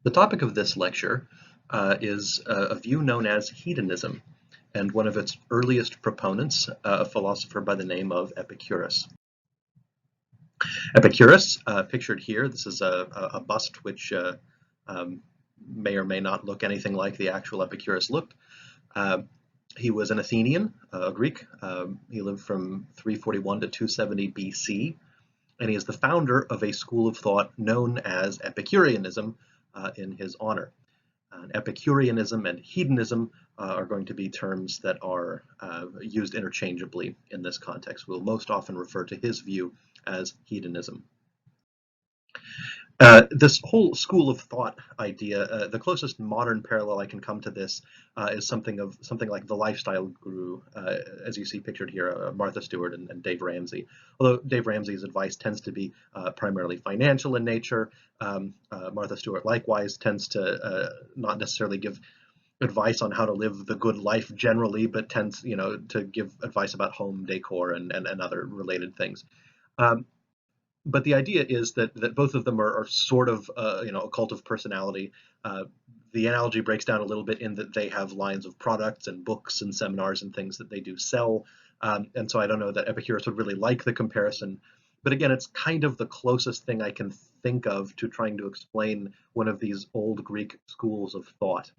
The topic of this lecture is a view known as hedonism, and one of its earliest proponents, a philosopher by the name of Epicurus. Epicurus, pictured here, this is a bust which may or may not look anything like the actual Epicurus looked. He was an Athenian, a Greek. He lived from 341 to 270 BC, and he is the founder of a school of thought known as Epicureanism in his honor. Epicureanism and hedonism are going to be terms that are used interchangeably in this context. We'll most often refer to his view as hedonism. This whole school of thought idea, the closest modern parallel I can come to this is something like the lifestyle guru, as you see pictured here, Martha Stewart and Dave Ramsey. Although Dave Ramsey's advice tends to be primarily financial in nature, Martha Stewart likewise tends to not necessarily give advice on how to live the good life generally, but tends, to give advice about home decor and other related things. But the idea is that both of them are sort of a cult of personality. The analogy breaks down a little bit in that they have lines of products and books and seminars and things that they do sell. And so I don't know that Epicurus would really like the comparison. But again, it's kind of the closest thing I can think of to trying to explain one of these old Greek schools of thought.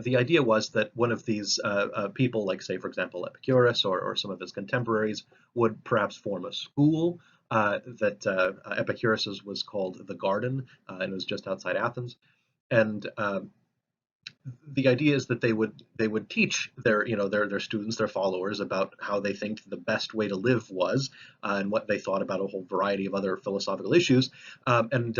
The idea was that one of these people, like say, for example, Epicurus or some of his contemporaries, would perhaps form a school. That Epicurus's was called the Garden, and it was just outside Athens. And the idea is that they would teach their students, their followers, about how they think the best way to live was, and what they thought about a whole variety of other philosophical issues. And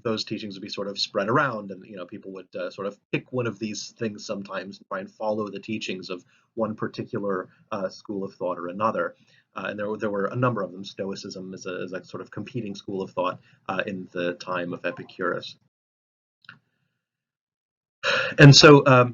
those teachings would be sort of spread around, and people would sort of pick one of these things sometimes and try and follow the teachings of one particular school of thought or another. And there were a number of them. Stoicism is a sort of competing school of thought in the time of Epicurus. And so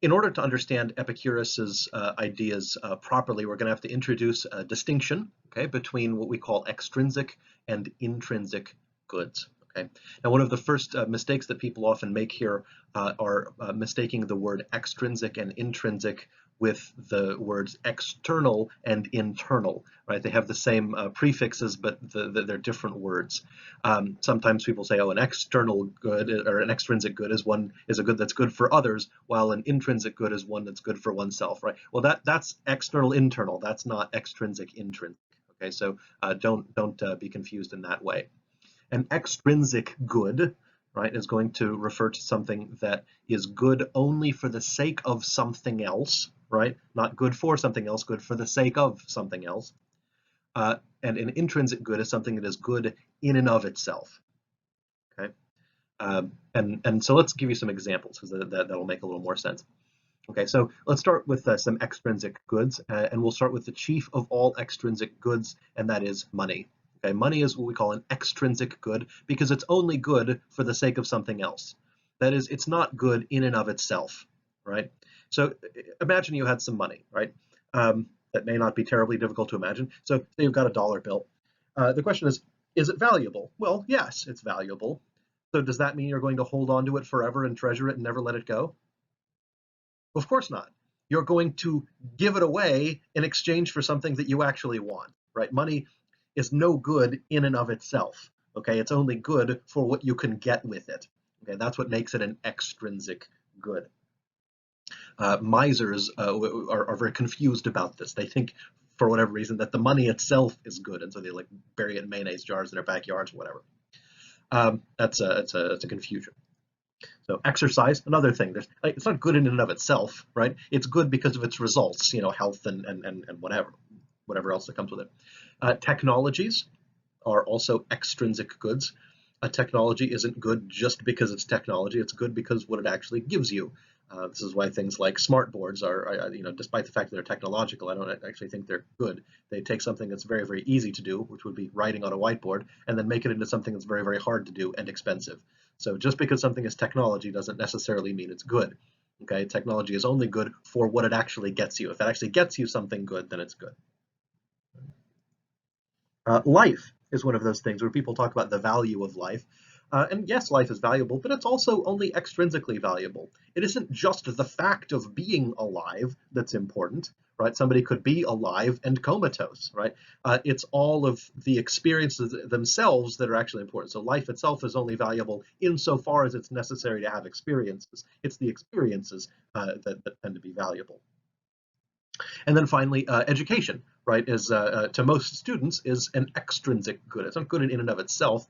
in order to understand Epicurus's ideas properly, we're going to have to introduce a distinction, between what we call extrinsic and intrinsic goods. Now, one of the first mistakes that people often make here are mistaking the word extrinsic and intrinsic with the words external and internal, right? They have the same prefixes, but they're different words. Sometimes people say, oh, an external good or an extrinsic good is a good that's good for others, while an intrinsic good is one that's good for oneself, right? Well, that's external internal. That's not extrinsic intrinsic. Okay, so don't be confused in that way. An extrinsic good, right, is going to refer to something that is good only for the sake of something else, right? Not good for something else, good for the sake of something else. And an intrinsic good is something that is good in and of itself. Okay, and so let's give you some examples because that'll make a little more sense. Okay, so let's start with some extrinsic goods, and we'll start with the chief of all extrinsic goods, and that is money. Okay, money is what we call an extrinsic good because it's only good for the sake of something else. That is, it's not good in and of itself, right? So imagine you had some money, right? That may not be terribly difficult to imagine. So say you've got a dollar bill. The question is it valuable? Well, yes, it's valuable. So does that mean you're going to hold on to it forever and treasure it and never let it go? Of course not. You're going to give it away in exchange for something that you actually want, right? Money is no good in and of itself. Okay, it's only good for what you can get with it. Okay, that's what makes it an extrinsic good. Misers are very confused about this. They think, for whatever reason, that the money itself is good, and so they like bury it in mayonnaise jars in their backyards or whatever. That's a confusion. So exercise, another thing. It's not good in and of itself, right? It's good because of its results, health and whatever else that comes with it. Technologies are also extrinsic goods. A technology isn't good just because it's technology. It's good because what it actually gives you. This is why things like smart boards are, despite the fact that they're technological, I don't actually think they're good. They take something that's very, very easy to do, which would be writing on a whiteboard, and then make it into something that's very, very hard to do and expensive. So just because something is technology doesn't necessarily mean it's good. Okay, technology is only good for what it actually gets you. If it actually gets you something good, then it's good. Life is one of those things where people talk about the value of life. And yes, life is valuable, but it's also only extrinsically valuable. It isn't just the fact of being alive that's important, right? Somebody could be alive and comatose, right? It's all of the experiences themselves that are actually important. So life itself is only valuable insofar as it's necessary to have experiences. It's the experiences that tend to be valuable. And then finally, education, right, is to most students is an extrinsic good. It's not good in and of itself.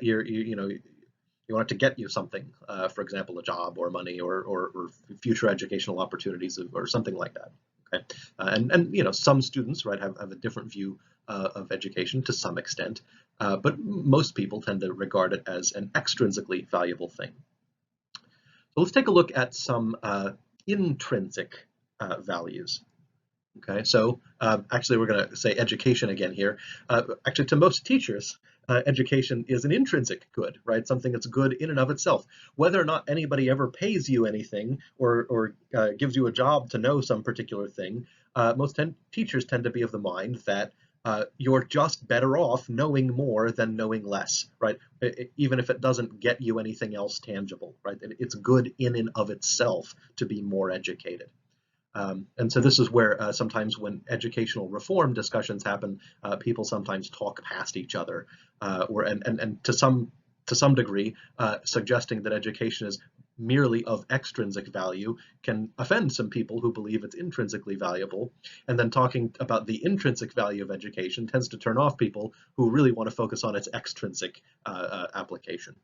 You know, you want it to get you something, for example, a job or money or future educational opportunities or something like that. Okay, and you know, some students, right, have a different view of education to some extent, but most people tend to regard it as an extrinsically valuable thing. So let's take a look at some intrinsic values. Okay, so actually we're going to say education again here. Actually, to most teachers, education is an intrinsic good, right? Something that's good in and of itself. Whether or not anybody ever pays you anything or gives you a job to know some particular thing, teachers tend to be of the mind that you're just better off knowing more than knowing less, right? Even if it doesn't get you anything else tangible, right? It's good in and of itself to be more educated. And so this is where sometimes when educational reform discussions happen, people sometimes talk past each other, and to some degree, suggesting that education is merely of extrinsic value can offend some people who believe it's intrinsically valuable. And then talking about the intrinsic value of education tends to turn off people who really want to focus on its extrinsic application.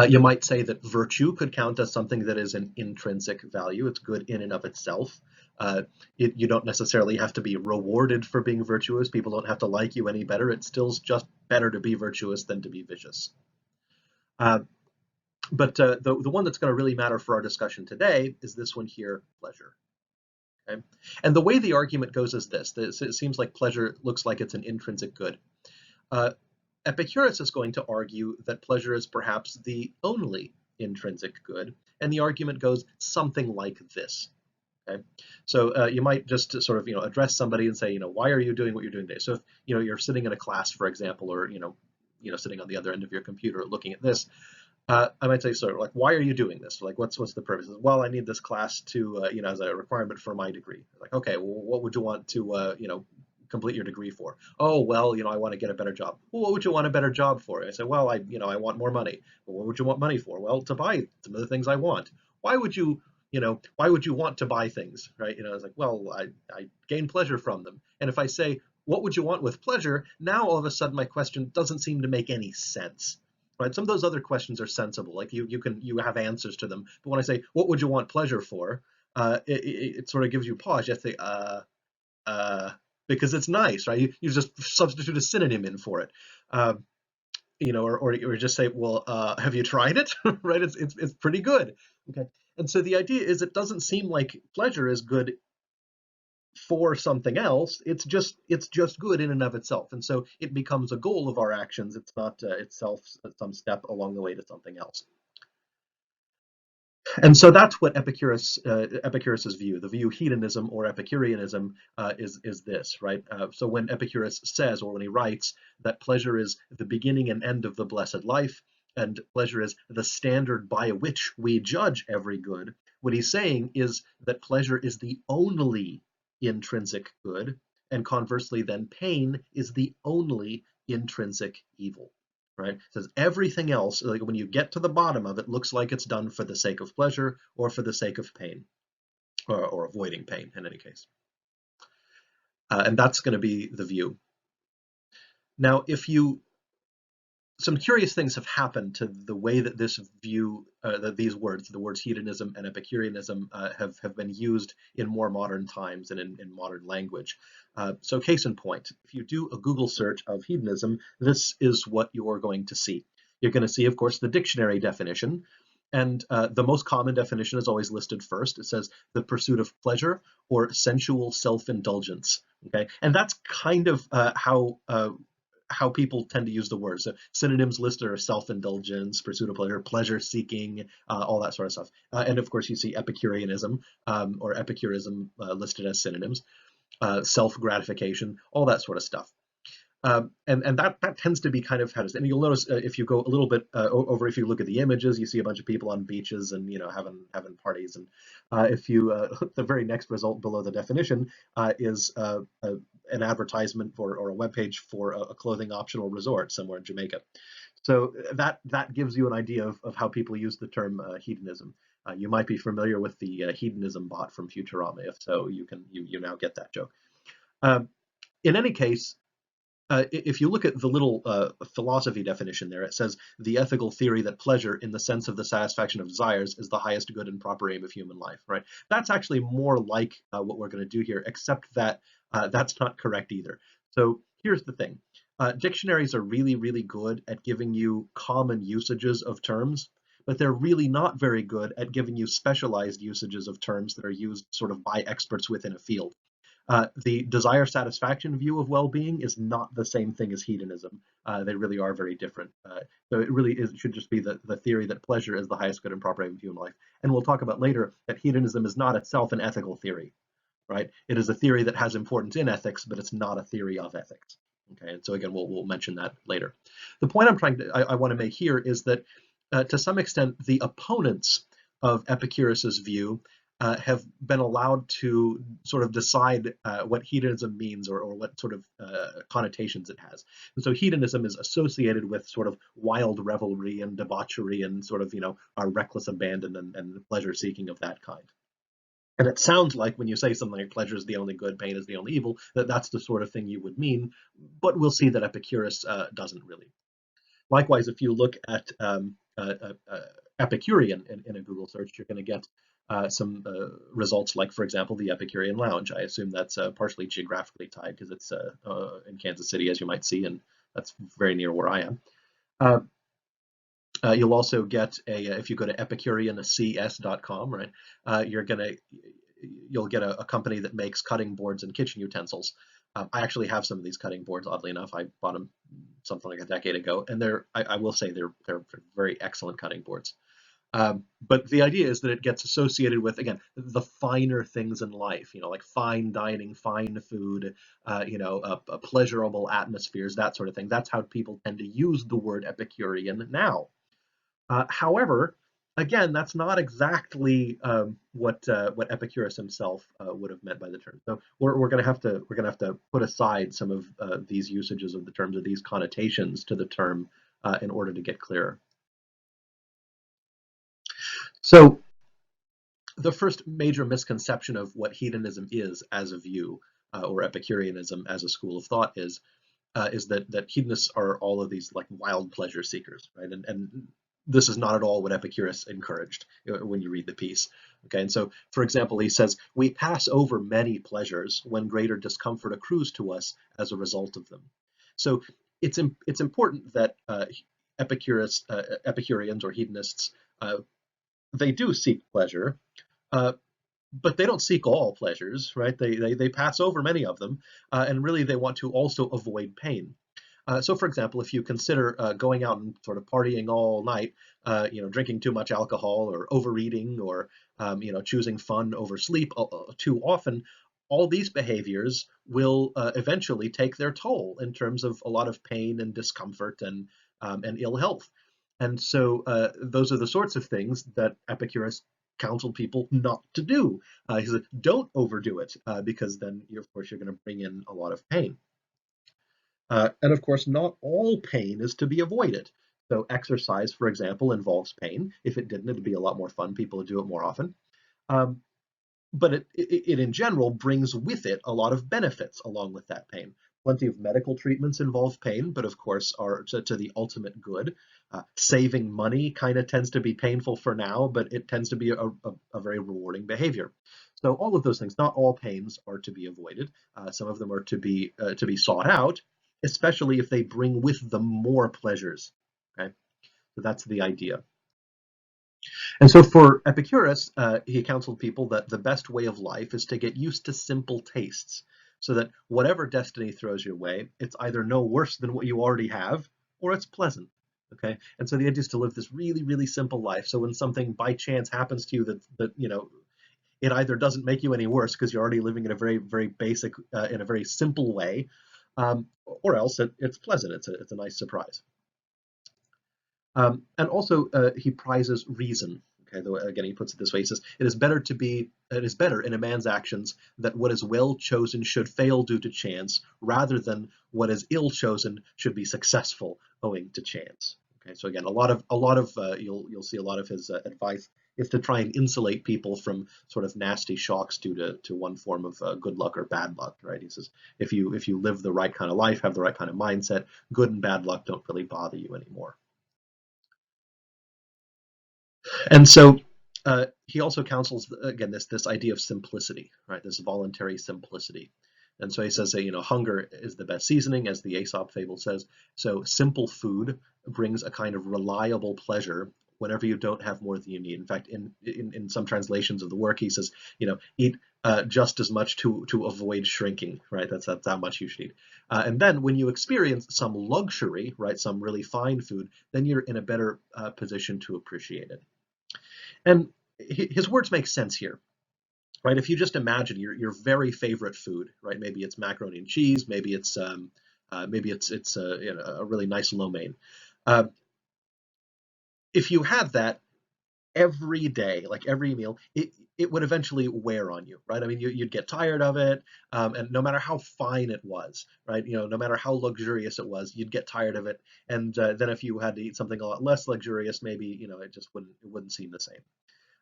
You might say that virtue could count as something that is an intrinsic value. It's good in and of itself. You don't necessarily have to be rewarded for being virtuous. People don't have to like you any better. It's still just better to be virtuous than to be vicious. Uh, but the one that's going to really matter for our discussion today is this one here, pleasure. Okay? And the way the argument goes is this. It seems like pleasure looks like it's an intrinsic good. Uh, Epicurus is going to argue that pleasure is perhaps the only intrinsic good, and the argument goes something like this. Okay, so you might just sort of address somebody and say, why are you doing what you're doing today? So if you're sitting in a class, for example, or sitting on the other end of your computer looking at this, I might say, sort of like, why are you doing this? Like, what's the purpose? Well, I need this class to as a requirement for my degree. Like, okay, well, what would you want to complete your degree for? Oh, well, I want to get a better job. Well, what would you want a better job for? I say, well, I want more money. Well, what would you want money for? Well, to buy some of the things I want. Why would you, why would you want to buy things, right? It's like, well, I gain pleasure from them. And if I say, what would you want with pleasure? Now, all of a sudden, my question doesn't seem to make any sense. Right? Some of those other questions are sensible, like you have answers to them. But when I say, what would you want pleasure for? It sort of gives you pause. You have to say, uh, because it's nice, right? You just substitute a synonym in for it, or just say, well, have you tried it? Right? It's pretty good. Okay, and so the idea is it doesn't seem like pleasure is good for something else. It's just good in and of itself, and so it becomes a goal of our actions. It's not itself some step along the way to something else. And so that's what Epicurus's view, the view hedonism or Epicureanism, is this, right? So when Epicurus says, or when he writes, that pleasure is the beginning and end of the blessed life, and pleasure is the standard by which we judge every good, what he's saying is that pleasure is the only intrinsic good, and conversely, then pain is the only intrinsic evil. Right? It says everything else, like when you get to the bottom of it, looks like it's done for the sake of pleasure or for the sake of pain, or avoiding pain in any case. And that's going to be the view. Now, some curious things have happened to the way that this view, that these words, the words hedonism and Epicureanism, have been used in more modern times and in modern language. So case in point, if you do a Google search of hedonism, this is what you're going to see. You're going to see, of course, the dictionary definition. And the most common definition is always listed first. It says the pursuit of pleasure or sensual self-indulgence. Okay, and that's kind of how people tend to use the word. So synonyms listed are self-indulgence, pursuit of pleasure, pleasure-seeking, all that sort of stuff. And of course, you see Epicureanism or Epicurism listed as synonyms, self-gratification, all that sort of stuff. And that tends to be kind of how it is. And you'll notice if you go a little bit over, if you look at the images, you see a bunch of people on beaches and having parties. And if you the very next result below the definition is an advertisement for or a web page for a clothing optional resort somewhere in Jamaica. So that gives you an idea of how people use the term hedonism. You might be familiar with the hedonism bot from Futurama. If so, you now get that joke. Um, in any case, if you look at the little philosophy definition there, it says the ethical theory that pleasure in the sense of the satisfaction of desires is the highest good and proper aim of human life, right? That's actually more like what we're going to do here, except that that's not correct either. So here's the thing. Dictionaries are really, really good at giving you common usages of terms, but they're really not very good at giving you specialized usages of terms that are used sort of by experts within a field. The desire satisfaction view of well-being is not the same thing as hedonism. They really are very different. So it really should just be the theory that pleasure is the highest good and proper aim of human life. And we'll talk about later that hedonism is not itself an ethical theory, right? It is a theory that has importance in ethics, but it's not a theory of ethics. Okay, and so again, we'll mention that later. The point I want to make here is that to some extent, the opponents of Epicurus's view have been allowed to sort of decide what hedonism means or what sort of connotations it has. And so hedonism is associated with sort of wild revelry and debauchery and sort of, our reckless abandon and pleasure seeking of that kind. And it sounds like when you say something like pleasure is the only good, pain is the only evil, that's the sort of thing you would mean. But we'll see that Epicurus doesn't really. Likewise, if you look at Epicurean in a Google search, you're going to get some results like, for example, the Epicurean Lounge. I assume that's partially geographically tied because it's in Kansas City, as you might see, and that's very near where I am. You'll also get if you go to epicureancs.com, right, you'll get a company that makes cutting boards and kitchen utensils. I actually have some of these cutting boards, oddly enough. I bought them something like a decade ago, and I will say they're very excellent cutting boards. But the idea is that it gets associated with, again, the finer things in life, like fine dining, fine food, pleasurable atmospheres, that sort of thing. That's how people tend to use the word Epicurean now. However, again, that's not exactly what Epicurus himself would have meant by the term. So we're going to have to put aside some of these usages of the terms, or these connotations to the term, in order to get clearer. So the first major misconception of what hedonism is as a view, or Epicureanism as a school of thought, is that hedonists are all of these like wild pleasure seekers, right? And this is not at all what Epicurus encouraged when you read the piece. Okay, and so, for example, he says, we pass over many pleasures when greater discomfort accrues to us as a result of them. So it's important that Epicureans or hedonists, they do seek pleasure, uh, but they don't seek all pleasures, right? They pass over many of them, and really they want to also avoid pain. So, for example, if you consider going out and sort of partying all night, drinking too much alcohol, or overeating, or choosing fun over sleep too often, all these behaviors will eventually take their toll in terms of a lot of pain and discomfort and ill health. And so those are the sorts of things that Epicurus counseled people not to do. He said, don't overdo it, because then, of course, you're going to bring in a lot of pain. And of course, not all pain is to be avoided. So exercise, for example, involves pain. If it didn't, it'd be a lot more fun. People would do it more often. Um, but it in general brings with it a lot of benefits along with that pain. Plenty of medical treatments involve pain, but of course are to the ultimate good. Saving money kind of tends to be painful for now, but it tends to be a very rewarding behavior. So all of those things, not all pains are to be avoided. Some of them are to be sought out, especially if they bring with them more pleasures. Okay, so that's the idea. And so for Epicurus, he counseled people that the best way of life is to get used to simple tastes, so that whatever destiny throws your way, it's either no worse than what you already have, or it's pleasant. Okay, and so the idea is to live this really, really simple life. So when something by chance happens to you that it either doesn't make you any worse because you're already living in a very, very basic, in a very simple way, or else it's pleasant. It's a nice surprise. And also, he prizes reason. Okay, though again he puts it this way: he says, it is better in a man's actions that what is well chosen should fail due to chance, rather than what is ill chosen should be successful owing to chance." Okay, so again, you'll see a lot of his advice is to try and insulate people from sort of nasty shocks due to one form of good luck or bad luck. Right? He says, if you live the right kind of life, have the right kind of mindset, good and bad luck don't really bother you anymore. And so he also counsels again this idea of simplicity, right? This voluntary simplicity. And so he says that hunger is the best seasoning, as the Aesop fable says. So simple food brings a kind of reliable pleasure whenever you don't have more than you need. In fact, in some translations of the work, he says, eat just as much to avoid shrinking, right? That's how much you should eat. And then when you experience some luxury, right, some really fine food, then you're in a better position to appreciate it. And his words make sense here, right? If you just imagine your very favorite food, right? Maybe it's macaroni and cheese, maybe it's a really nice lo mein. Uh, if you had that every day, like every meal, it would eventually wear on you, right? I mean, you'd get tired of it, and no matter how fine it was, right? No matter how luxurious it was, you'd get tired of it. And then if you had to eat something a lot less luxurious, maybe it wouldn't seem the same.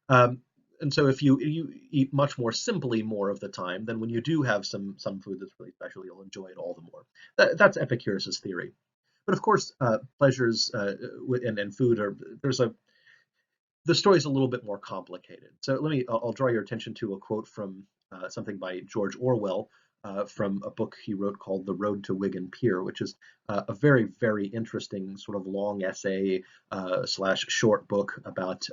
Um, and so if you eat much more simply more of the time, then when you do have some food that's really special, you'll enjoy it all the more. That's Epicurus's theory. But of course, pleasures and food are there's a the story's a little bit more complicated. So I'll draw your attention to a quote from something by George Orwell from a book he wrote called The Road to Wigan Pier, which is a very, very interesting sort of long essay slash short book about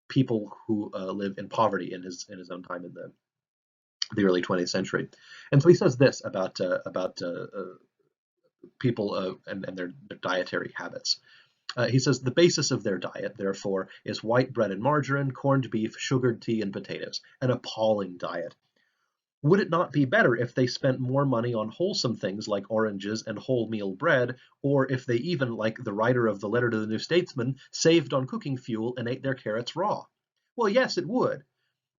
people who live in poverty in his own time in the early 20th century. And so he says this about people and their dietary habits. He says the basis of their diet, therefore, is white bread and margarine, corned beef, sugared tea, and potatoes. An appalling diet. Would it not be better if they spent more money on wholesome things like oranges and wholemeal bread, or if they even, like the writer of the letter to the New Statesman, saved on cooking fuel and ate their carrots raw? Well, yes, it would.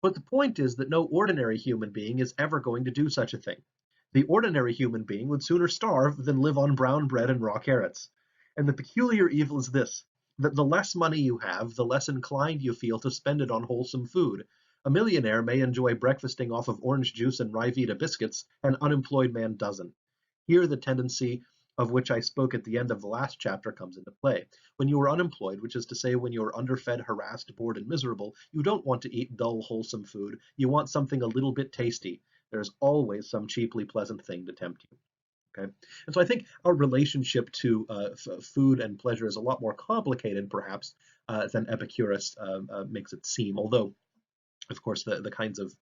But the point is that no ordinary human being is ever going to do such a thing. The ordinary human being would sooner starve than live on brown bread and raw carrots. And the peculiar evil is this, that the less money you have, the less inclined you feel to spend it on wholesome food. A millionaire may enjoy breakfasting off of orange juice and Ryvita biscuits, an unemployed man doesn't. Here the tendency of which I spoke at the end of the last chapter comes into play. When you are unemployed, which is to say when you are underfed, harassed, bored, and miserable, you don't want to eat dull, wholesome food. You want something a little bit tasty. There's always some cheaply pleasant thing to tempt you. Okay, and so I think our relationship to food and pleasure is a lot more complicated, perhaps, than Epicurus makes it seem. Although, of course, the kinds of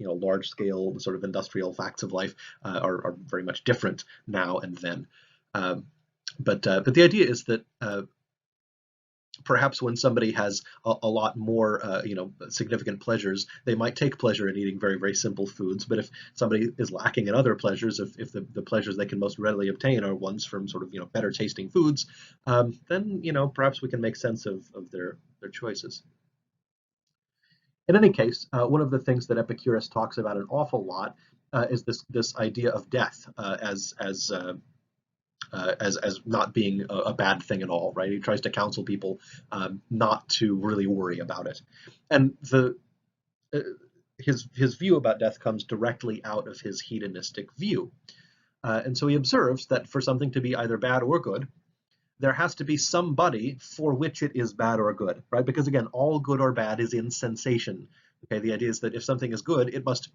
large scale sort of industrial facts of life are very much different now and then. But the idea is that perhaps when somebody has a lot more significant pleasures, they might take pleasure in eating very, very simple foods. But if somebody is lacking in other pleasures, if the pleasures they can most readily obtain are ones from sort of better tasting foods, then perhaps we can make sense of their choices. In any case, one of the things that Epicurus talks about an awful lot is this idea of death as not being a bad thing at all, right? He tries to counsel people not to really worry about it, and uh, his view about death comes directly out of his hedonistic view, and so he observes that for something to be either bad or good, there has to be somebody for which it is bad or good, right? Because again, all good or bad is in sensation. Okay, the idea is that if something is good, it must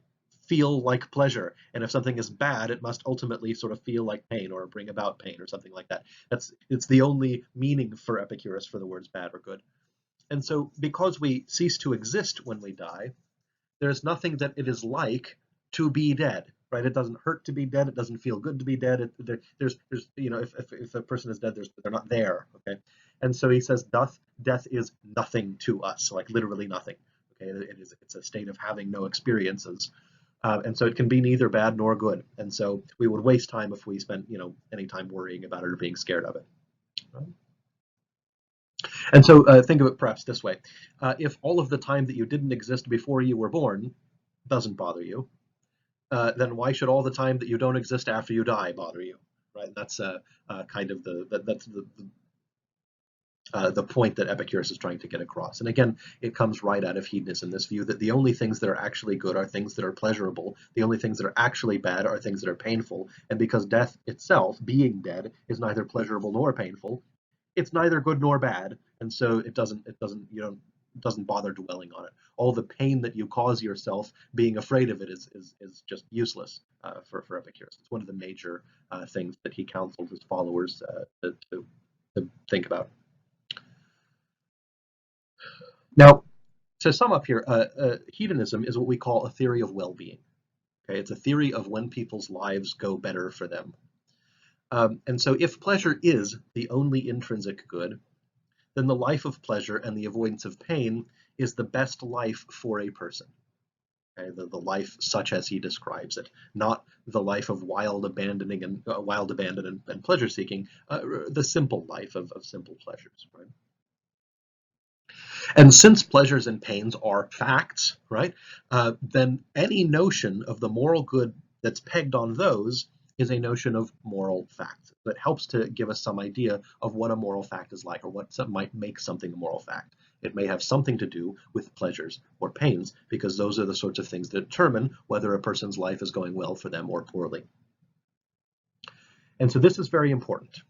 feel like pleasure, and if something is bad, it must ultimately sort of feel like pain or bring about pain or something like that. It's the only meaning for Epicurus for the words bad or good. And so, because we cease to exist when we die, there's nothing that it is like to be dead, right? It doesn't hurt to be dead. It doesn't feel good to be dead. There's if a person is dead, they're not there, okay? And so he says, death is nothing to us, like literally nothing. Okay, it's a state of having no experiences. And so it can be neither bad nor good. And so we would waste time if we spent, any time worrying about it or being scared of it. And so think of it perhaps this way. If all of the time that you didn't exist before you were born doesn't bother you, then why should all the time that you don't exist after you die bother you? Right? That's kind of the point that Epicurus is trying to get across. And again, it comes right out of hedonism, this view that the only things that are actually good are things that are pleasurable. The only things that are actually bad are things that are painful. And because death itself, being dead, is neither pleasurable nor painful, it's neither good nor bad. And so it doesn't bother dwelling on it. All the pain that you cause yourself being afraid of it is just useless for Epicurus. It's one of the major things that he counseled his followers to think about. Now, to sum up here, hedonism is what we call a theory of well-being. Okay, it's a theory of when people's lives go better for them. And so if pleasure is the only intrinsic good, then the life of pleasure and the avoidance of pain is the best life for a person. Okay, the life such as he describes it, not the life of wild abandon and pleasure seeking, the simple life of simple pleasures. Right? And since pleasures and pains are facts, right, then any notion of the moral good that's pegged on those is a notion of moral fact that helps to give us some idea of what a moral fact is like, or what might make something a moral fact. It may have something to do with pleasures or pains, because those are the sorts of things that determine whether a person's life is going well for them or poorly. And so this is very important.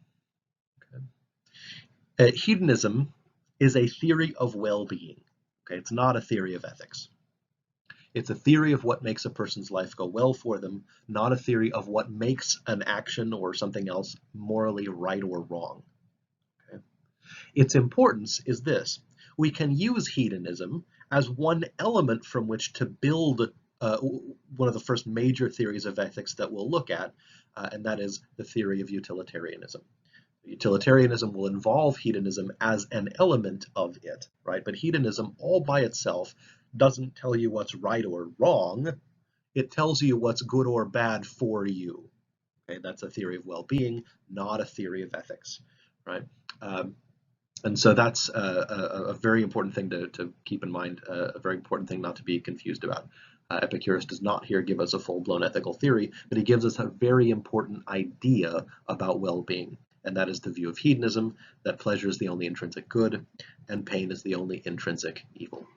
Hedonism is a theory of well-being. Okay, it's not a theory of ethics. It's a theory of what makes a person's life go well for them, not a theory of what makes an action or something else morally right or wrong. Okay? Its importance is this. We can use hedonism as one element from which to build one of the first major theories of ethics that we'll look at, and that is the theory of utilitarianism. Utilitarianism will involve hedonism as an element of it, right? But hedonism all by itself doesn't tell you what's right or wrong. It tells you what's good or bad for you. Okay, that's a theory of well-being, not a theory of ethics, right? And so that's a very important thing to keep in mind, a very important thing not to be confused about. Epicurus does not here give us a full-blown ethical theory, but he gives us a very important idea about well-being, and that is the view of hedonism, that pleasure is the only intrinsic good, and pain is the only intrinsic evil.